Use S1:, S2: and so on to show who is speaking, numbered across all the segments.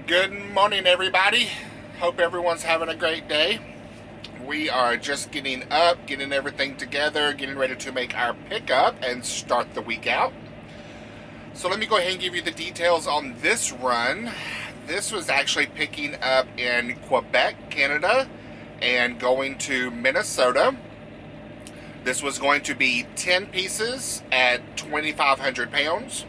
S1: Good morning, everybody. Hope everyone's having a great day. We are just getting up, getting everything together, getting ready to make our pickup and start the week out. So let me go ahead and give you the details on this run. This was actually picking up in Quebec, Canada, and going to Minnesota. This was going to be 10 pieces at 2,500 pounds.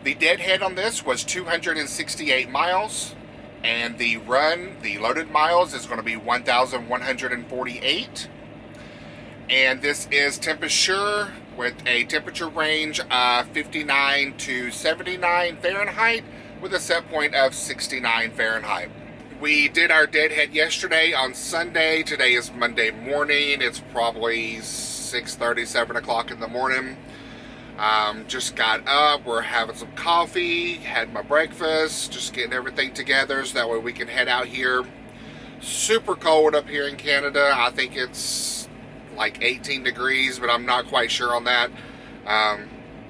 S1: The deadhead on this was 268 miles, and the loaded miles, is going to be 1,148. And this is temperature with a temperature range of 59 to 79 Fahrenheit with a set point of 69 Fahrenheit. We did our deadhead yesterday on Sunday. Today is Monday morning. It's probably 6:30, 7 o'clock in the morning. Just got up, we're having some coffee, had my breakfast, just getting everything together so that way we can head out here. Super cold up here in Canada. I think it's like 18 degrees, but I'm not quite sure on that.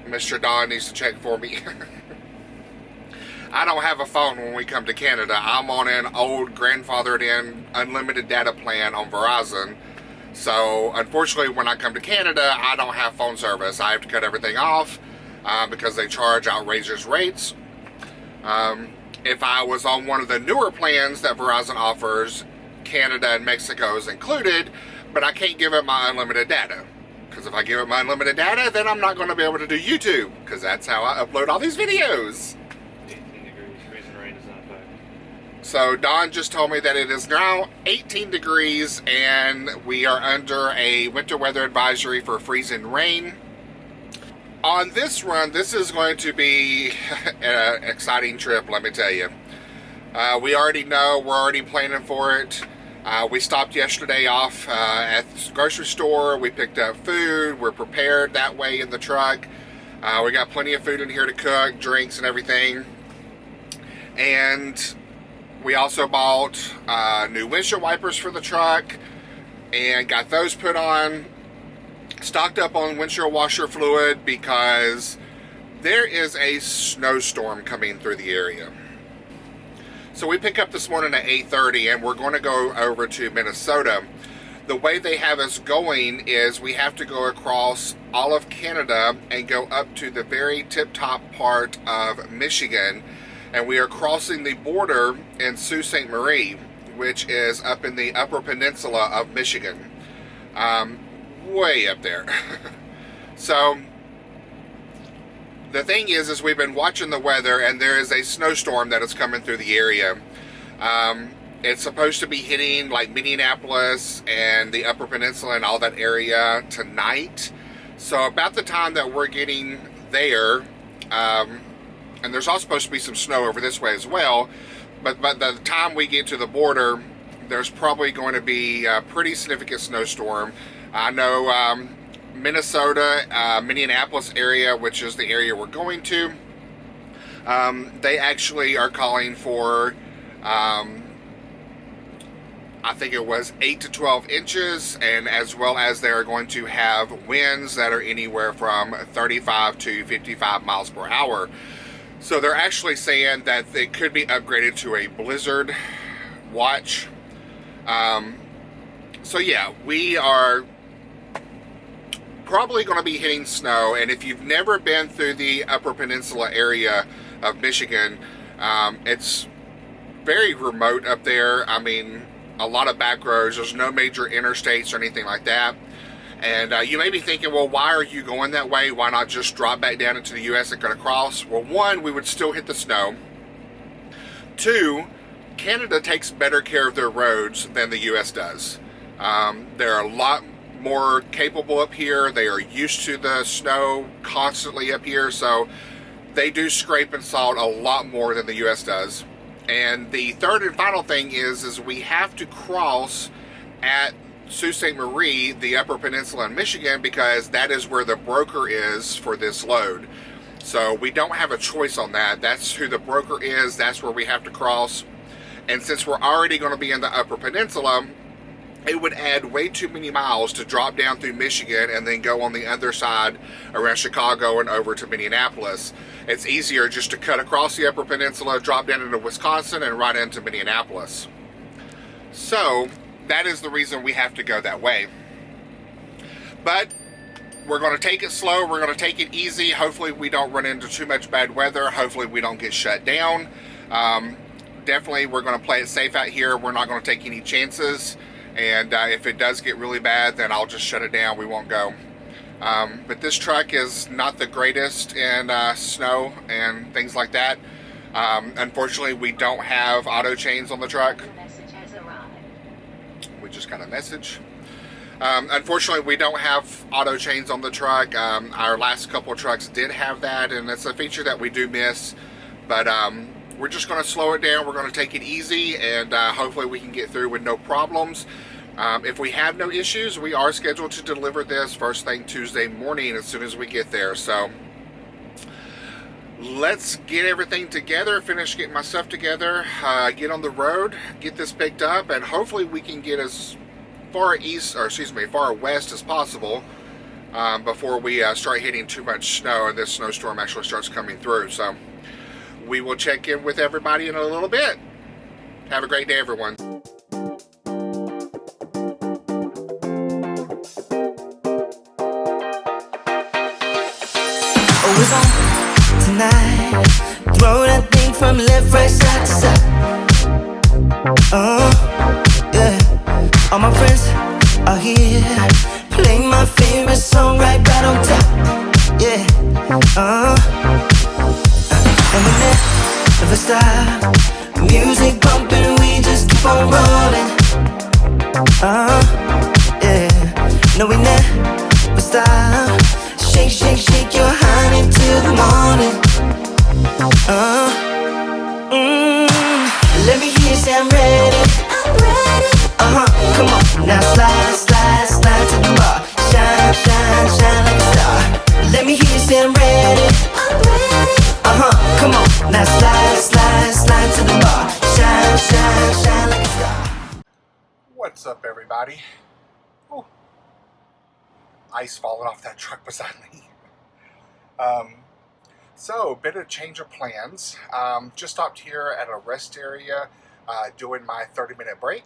S1: Mr. Don needs to check for me. I don't have a phone when we come to Canada. I'm on an old grandfathered in unlimited data plan on Verizon. So, unfortunately, when I come to Canada, I don't have phone service. I have to cut everything off because they charge outrageous rates. If I was on one of the newer plans that Verizon offers, Canada and Mexico is included, but I can't give it my unlimited data. Because if I give it my unlimited data, then I'm not going to be able to do YouTube, because that's how I upload all these videos.
S2: 18 degrees, freezing rain is not bad.
S1: So Don just told me that it is now 18 degrees and we are under a winter weather advisory for freezing rain. On this run, this is going to be an exciting trip, let me tell you. We already know, we're already planning for it. We stopped yesterday off at the grocery store. We picked up food. We're prepared that way in the truck. We got plenty of food in here to cook, drinks and everything. And we also bought new windshield wipers for the truck and got those put on. Stocked up on windshield washer fluid because there is a snowstorm coming through the area. So we pick up this morning at 8:30 and we're going to go over to Minnesota. The way they have us going is we have to go across all of Canada and go up to the very tip-top part of Michigan. And we are crossing the border in Sault Ste. Marie, which is up in the Upper Peninsula of Michigan. Way up there. So, the thing is we've been watching the weather and there is a snowstorm that is coming through the area. It's supposed to be hitting like Minneapolis and the Upper Peninsula and all that area tonight. So about the time that we're getting there, and there's also supposed to be some snow over this way as well, but by the time we get to the border, there's probably going to be a pretty significant snowstorm. I know Minnesota, Minneapolis area, which is the area we're going to, they actually are calling for, I think it was 8 to 12 inches, and as well as they're going to have winds that are anywhere from 35 to 55 miles per hour. So they're actually saying that it could be upgraded to a blizzard watch. So yeah, we are probably going to be hitting snow, and if you've never been through the Upper Peninsula area of Michigan, it's very remote up there. I mean, a lot of back roads. There's no major interstates or anything like that. And you may be thinking, well, why are you going that way? Why not just drop back down into the U.S. and cut across? Well, one, we would still hit the snow. Two, Canada takes better care of their roads than the U.S. does. They're a lot more capable up here. They are used to the snow constantly up here, so they do scrape and salt a lot more than the U.S. does. And the third and final thing is we have to cross at Sault Ste. Marie, the Upper Peninsula in Michigan, because that is where the broker is for this load. So we don't have a choice on that. That's who the broker is. That's where we have to cross. And since we're already going to be in the Upper Peninsula, it would add way too many miles to drop down through Michigan and then go on the other side around Chicago and over to Minneapolis. It's easier just to cut across the Upper Peninsula, drop down into Wisconsin, and right into Minneapolis. So that is the reason we have to go that way. But we're going to take it slow. We're going to take it easy. Hopefully we don't run into too much bad weather. Hopefully we don't get shut down. Definitely we're going to play it safe out here. We're not going to take any chances. And if it does get really bad, then I'll just shut it down. We won't go. But this truck is not the greatest in snow and things like that. Unfortunately, we don't have auto chains on the truck. We just got a message. Unfortunately, we don't have auto chains on the truck. Our last couple of trucks did have that, and it's a feature that we do miss. But we're just going to slow it down. We're going to take it easy, and hopefully we can get through with no problems. If we have no issues, we are scheduled to deliver this first thing Tuesday morning as soon as we get there. So let's get everything together, finish getting my stuff together, get on the road, get this picked up, and hopefully we can get as far west as possible before we start hitting too much snow and this snowstorm actually starts coming through. So we will check in with everybody in a little bit. Have a great day, everyone.
S3: Always on tonight. Throw that thing from left, right, side to side. Yeah. All my friends are here. Play my favorite song right on top. Yeah. And we never stop. Music bumping, we just keep on rolling. Yeah. No, we never stop. Shake, shake, shake your honey till the morning. Let me hear you say I'm ready. I'm ready. Come on, now slide, slide, slide to the bar. Shine, shine, shine like a star. Let me hear you say I'm ready. I'm ready. Come on, now slide, slide, slide to the bar. Shine, shine, shine like a star.
S1: What's up, everybody? Ooh. Ice falling off that truck beside me. So, bit of change of plans. Just stopped here at a rest area doing my 30-minute break.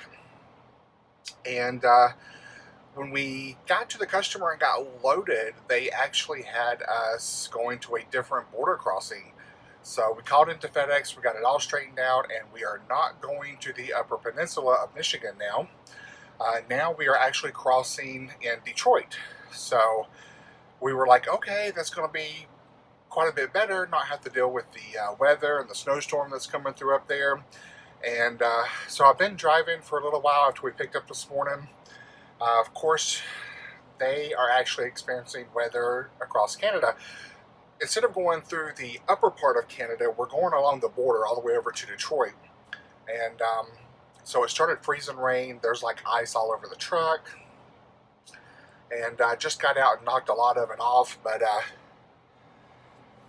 S1: And when we got to the customer and got loaded, they actually had us going to a different border crossing. So we called into FedEx, we got it all straightened out, and we are not going to the Upper Peninsula of Michigan now. Now we are actually crossing in Detroit. So we were like, okay, that's going to be quite a bit better, not have to deal with the weather and the snowstorm that's coming through up there. And so I've been driving for a little while after we picked up this morning. Of course, they are actually experiencing weather across Canada. Instead of going through the upper part of Canada, we're going along the border all the way over to Detroit. And so it started freezing rain. There's like ice all over the truck. And I just got out and knocked a lot of it off. But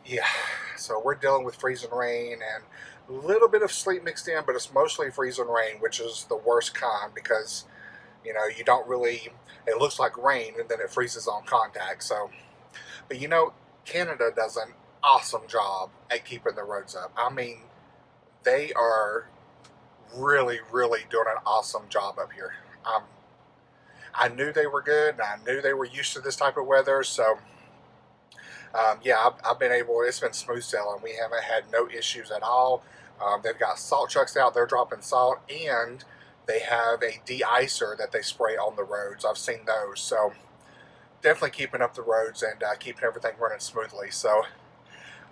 S1: yeah, so we're dealing with freezing rain and a little bit of sleet mixed in, but it's mostly freezing rain, which is the worst kind because, you know, you don't really, it looks like rain and then it freezes on contact. So, but you know, Canada does an awesome job at keeping the roads up. I mean, they are really, really doing an awesome job up here. I knew they were good, and I knew they were used to this type of weather, so yeah, I've been able, it's been smooth sailing. We haven't had no issues at all. They've got salt trucks out, they're dropping salt, and they have a de-icer that they spray on the roads. I've seen those, so definitely keeping up the roads and keeping everything running smoothly. So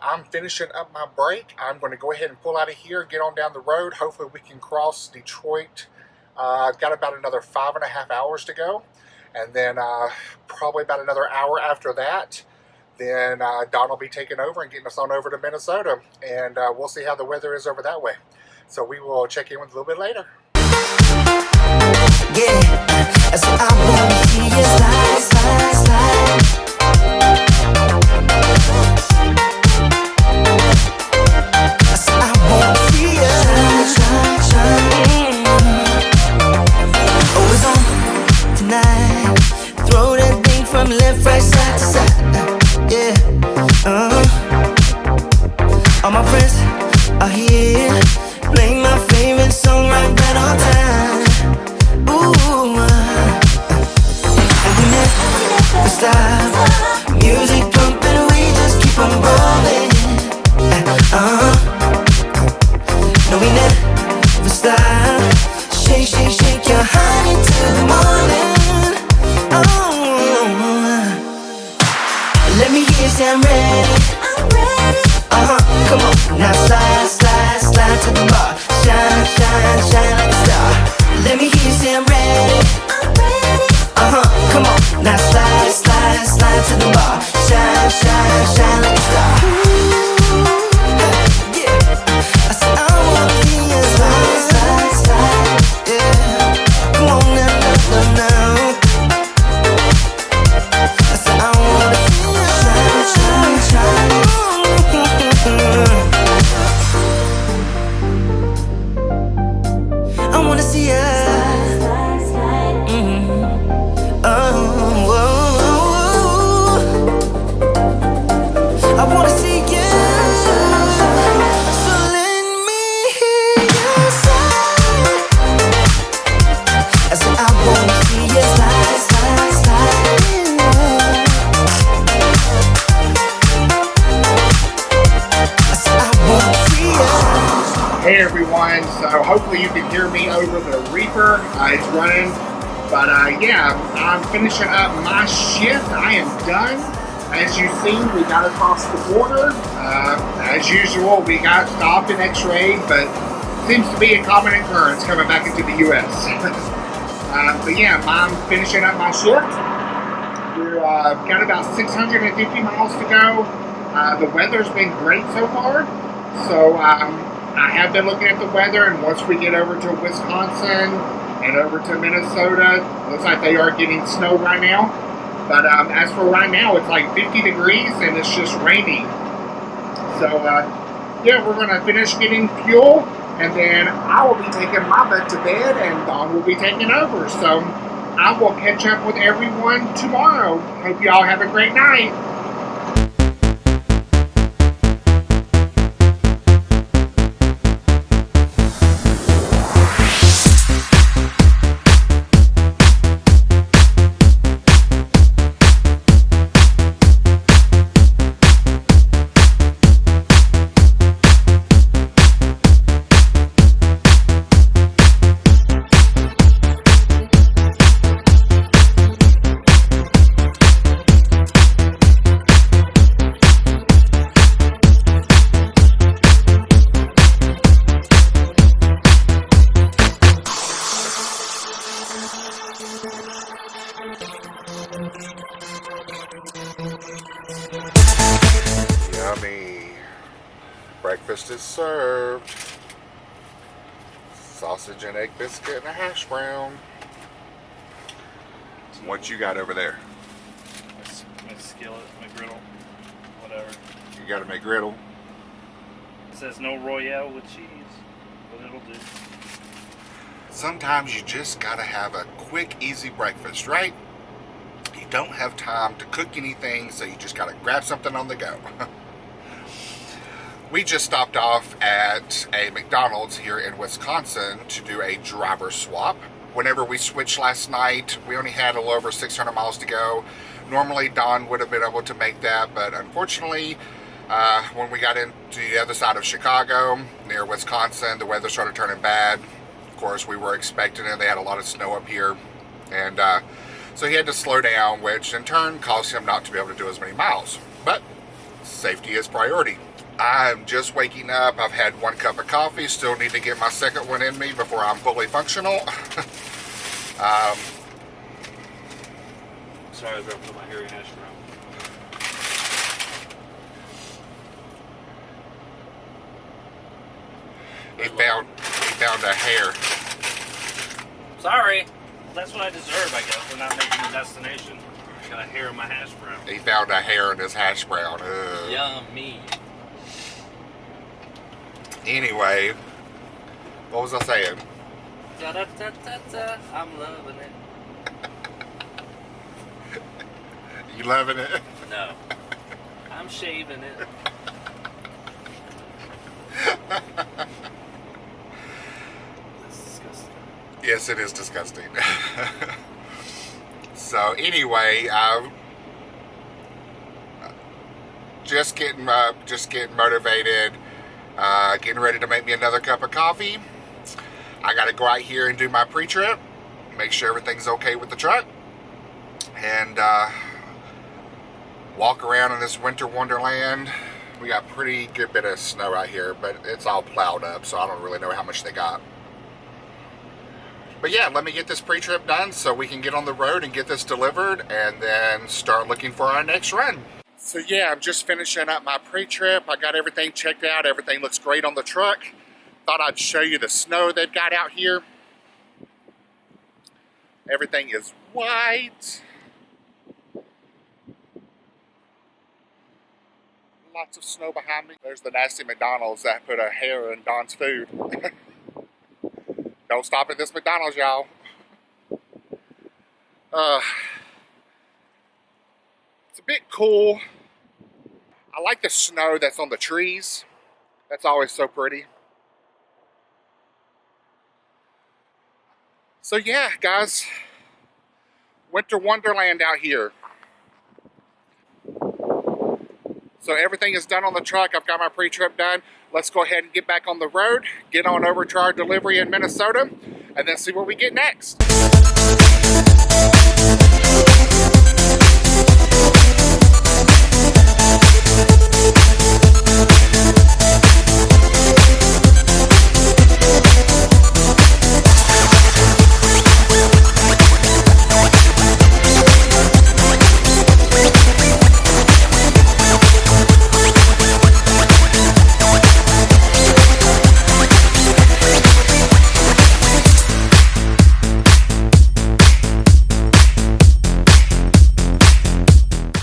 S1: I'm finishing up my break. I'm going to go ahead and pull out of here, get on down the road. Hopefully we can cross Detroit. I've got about another 5.5 hours to go, and then probably about another hour after that, then Don will be taking over and getting us on over to Minnesota, and we'll see how the weather is over that way. So we will check in with a little bit later.
S3: Yeah, so I wanna see you slide, slide, slide. So I wanna see you shine, shine, shine. Always on wanna see ya. Oh, I wanna see ya. So let me hear you say. I said I wanna see ya slide, slide, slide. I said I wanna see ya.
S1: Hey everyone, so hopefully you can hear me over the reaper. It's running, but yeah, I'm finishing up my shift. I am done. As you see, we got across the border. As usual, we got stopped and x-rayed, but seems to be a common occurrence coming back into the U.S. But yeah, I'm finishing up my shift. We're got about 650 miles to go. The weather's been great so far, so I have been looking at the weather, and once we get over to Wisconsin and over to Minnesota, looks like they are getting snow right now. But as for right now, it's like 50 degrees and it's just raining. So yeah, we're gonna finish getting fuel, and then I will be taking my butt to bed, and Dawn will be taking over. So I will catch up with everyone tomorrow. Hope y'all have a great night. Yummy. Breakfast is served. Sausage and egg biscuit and a hash brown. What you got over there?
S2: My skillet, my griddle, whatever.
S1: You got a McGriddle.
S2: It says no Royale with cheese, but it'll do.
S1: Sometimes you just gotta have a quick, easy breakfast, right? You don't have time to cook anything, so you just gotta grab something on the go. We just stopped off at a McDonald's here in Wisconsin to do a driver swap. Whenever we switched last night, we only had a little over 600 miles to go. Normally, Dawn would have been able to make that, but unfortunately, when we got into the other side of Chicago, near Wisconsin, the weather started turning bad. Of course, we were expecting it. They had a lot of snow up here, and so he had to slow down, which in turn caused him not to be able to do as many miles. But safety is priority. I'm just waking up. I've had 1 cup of coffee. Still need to get my second one in me before I'm fully functional.
S2: Sorry, I dropped my hairy hash brown.
S1: He found a hair.
S2: Sorry. That's what I deserve, I guess, for not making the destination. Got a hair in my hash brown.
S1: He found a hair in his hash brown. Ugh.
S2: Yummy.
S1: Anyway, what was I saying?
S2: Da da da da da. I'm loving it.
S1: You loving it?
S2: No. I'm shaving it. That's disgusting.
S1: Yes, it is disgusting. So anyway, just getting motivated, getting ready to make me another cup of coffee. I got to go out here and do my pre-trip, make sure everything's okay with the truck, and walk around in this winter wonderland. We got a pretty good bit of snow out here, but it's all plowed up, so I don't really know how much they got. But yeah, let me get this pre-trip done so we can get on the road and get this delivered and then start looking for our next run. So yeah, I'm just finishing up my pre-trip. I got everything checked out. Everything looks great on the truck. Thought I'd show you the snow they've got out here. Everything is white. Lots of snow behind me. There's the nasty McDonald's that put a hair in Don's food. Don't stop at this McDonald's, y'all. It's a bit cool. I like the snow that's on the trees. That's always so pretty. So yeah, guys, winter wonderland out here. So everything is done on the truck. I've got my pre-trip done. Let's go ahead and get back on the road, get on over to our delivery in Minnesota, and then see what we get next.